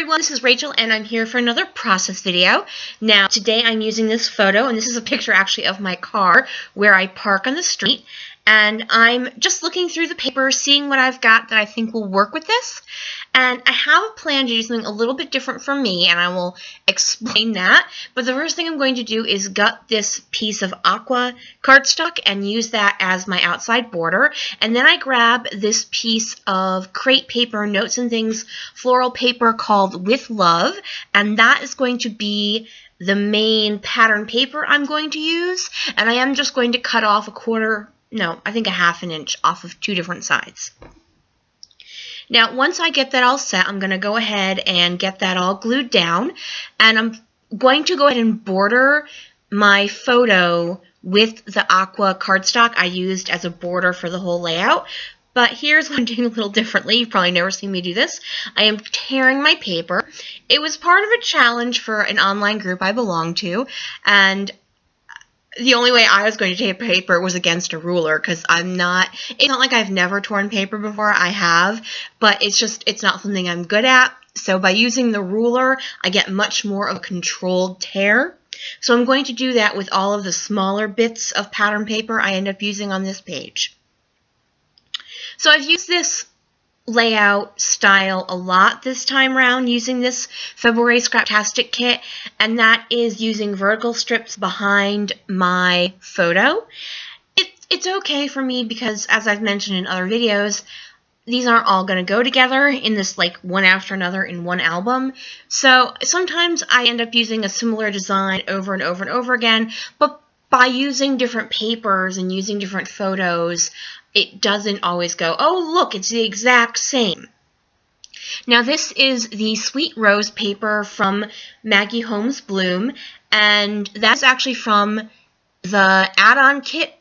everyone, this is Rachel and I'm here for another process video. Now today I'm using this photo, and this is a picture actually of my car where I park on the street, and I'm just looking through the paper, seeing what I've got that I think will work with this. And I have a plan to do something a little bit different from me, and I will explain that. But the first thing I'm going to do is gut this piece of aqua cardstock and use that as my outside border. And then I grab this piece of crepe paper, notes and things, floral paper called With Love, and that is going to be the main pattern paper I'm going to use. And I am just going to cut off a half an inch off of two different sides. Now, once I get that all set, I'm going to go ahead and get that all glued down, and I'm going to go ahead and border my photo with the aqua cardstock I used as a border for the whole layout. But here's what I'm doing a little differently. You've probably never seen me do this. I am tearing my paper. It was part of a challenge for an online group I belong to, and the only way I was going to tear paper was against a ruler, because it's not like I've never torn paper before. I have, but it's not something I'm good at. So by using the ruler, I get much more of a controlled tear. So I'm going to do that with all of the smaller bits of pattern paper I end up using on this page. So I've used this layout style a lot this time around, using this February Scraptastic kit, and that is using vertical strips behind my photo. It's okay for me because, as I've mentioned in other videos, these aren't all going to go together in this like one after another in one album. So sometimes I end up using a similar design over and over and over again, but by using different papers and using different photos, it doesn't always go, oh, look, it's the exact same. Now, this is the Sweet Rose paper from Maggie Holmes Bloom, and that's actually from the add-on kit,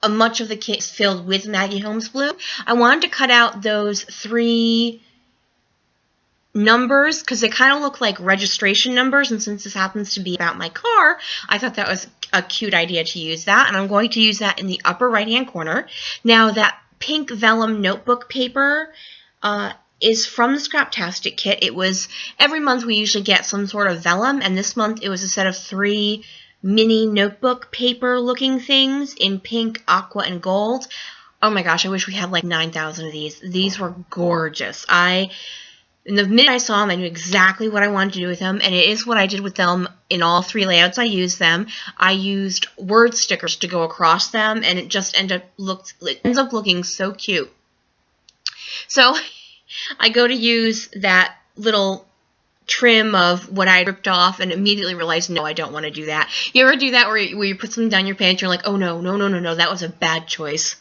but much of the kit is filled with Maggie Holmes Bloom. I wanted to cut out those 3 numbers because they kind of look like registration numbers, and since this happens to be about my car, I thought that was a cute idea to use that, and I'm going to use that in the upper right hand corner. Now, that pink vellum notebook paper is from the Scraptastic kit. It was, every month we usually get some sort of vellum, and this month it was a set of 3 mini notebook paper looking things in pink, aqua, and gold. Oh my gosh, I wish we had like 9,000 of these. These were gorgeous. The minute I saw them, I knew exactly what I wanted to do with them, and it is what I did with them in all 3 layouts I used them. I used word stickers to go across them, and it just ends up looking so cute. So I go to use that little trim of what I ripped off and immediately realized, no, I don't want to do that. You ever do that where you put something down your pants, you're like, oh no, that was a bad choice.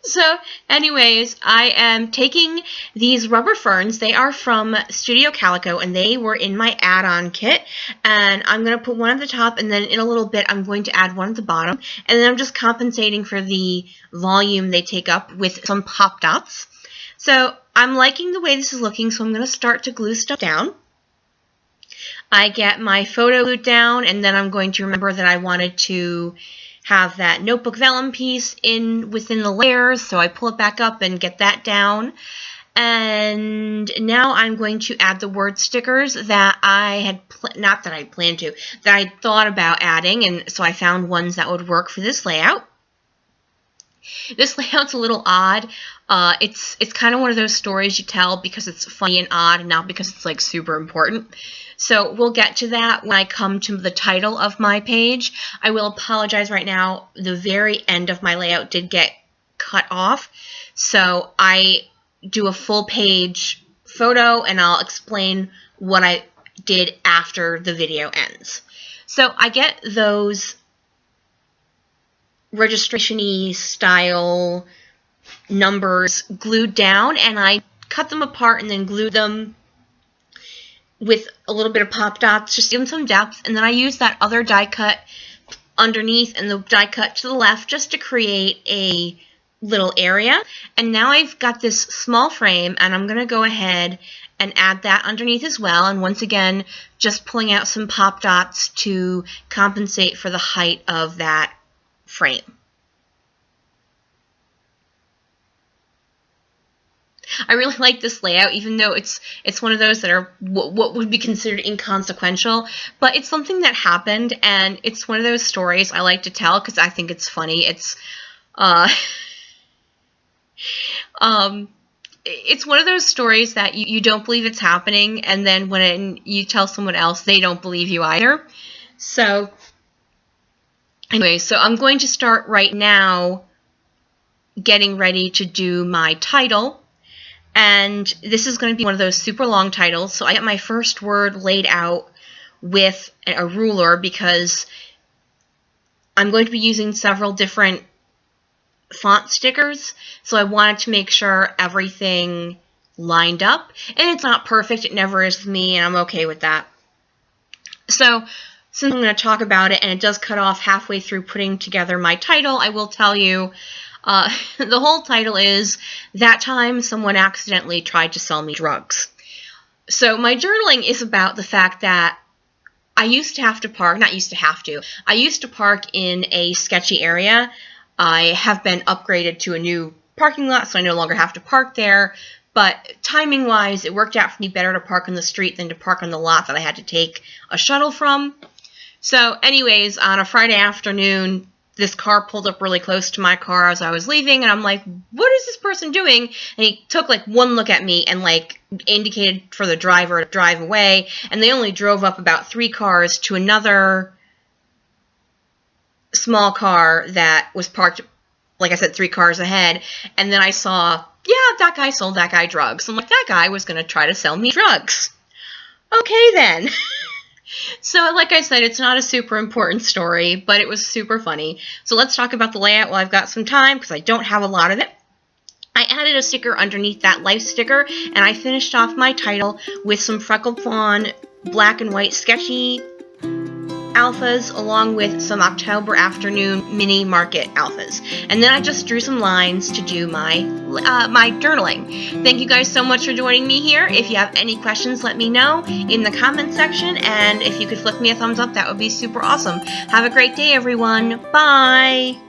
So anyways, I am taking these rubber ferns. They are from Studio Calico, and they were in my add-on kit, and I'm going to put one at the top, and then in a little bit I'm going to add one at the bottom, and then I'm just compensating for the volume they take up with some pop dots. So I'm liking the way this is looking, so I'm going to start to glue stuff down. I get my photo glued down, and then I'm going to remember that I wanted to have that notebook vellum piece within the layers, so I pull it back up and get that down. And now I'm going to add the word stickers that I had, that I thought about adding, and so I found ones that would work for this layout. This layout's a little odd. It's kind of one of those stories you tell because it's funny and odd, and not because it's like super important. So we'll get to that when I come to the title of my page. I will apologize right now. The very end of my layout did get cut off, so I do a full page photo, and I'll explain what I did after the video ends. So I get those registration-y style numbers glued down, and I cut them apart and then glued them with a little bit of pop dots, just give them some depth, and then I use that other die cut underneath and the die cut to the left just to create a little area. And now I've got this small frame, and I'm going to go ahead and add that underneath as well, and once again just pulling out some pop dots to compensate for the height of that frame. I really like this layout, even though it's one of those that are what would be considered inconsequential, but it's something that happened, and it's one of those stories I like to tell because I think it's funny. It's it's one of those stories that you don't believe it's happening, and then when you tell someone else, they don't believe you either. So anyway, so I'm going to start right now getting ready to do my title. And this is going to be one of those super long titles. So I got my first word laid out with a ruler because I'm going to be using several different font stickers. So I wanted to make sure everything lined up. And it's not perfect. It never is with me, and I'm okay with that. So since I'm going to talk about it, and it does cut off halfway through putting together my title, I will tell you the whole title is That Time Someone Accidentally Tried to Sell Me Drugs. So my journaling is about the fact that I used to have to park, not used to have to, I used to park in a sketchy area. I have been upgraded to a new parking lot, so I no longer have to park there. But timing-wise, it worked out for me better to park on the street than to park on the lot that I had to take a shuttle from. So anyways, on a Friday afternoon, this car pulled up really close to my car as I was leaving, and I'm like, what is this person doing? And he took like one look at me and like indicated for the driver to drive away, and they only drove up about 3 cars to another small car that was parked, like I said, 3 cars ahead. And then I saw, yeah, that guy sold that guy drugs. I'm like, that guy was going to try to sell me drugs. Okay then. So like I said, it's not a super important story, but it was super funny. So let's talk about the layout while I've got some time, because I don't have a lot of it. I added a sticker underneath that life sticker, and I finished off my title with some Freckled Fawn black and white sketchy alphas, along with some October Afternoon mini market alphas. And then I just drew some lines to do my my journaling. Thank you guys so much for joining me here. If you have any questions, let me know in the comment section, and if you could flick me a thumbs up, that would be super awesome. Have a great day, everyone. Bye!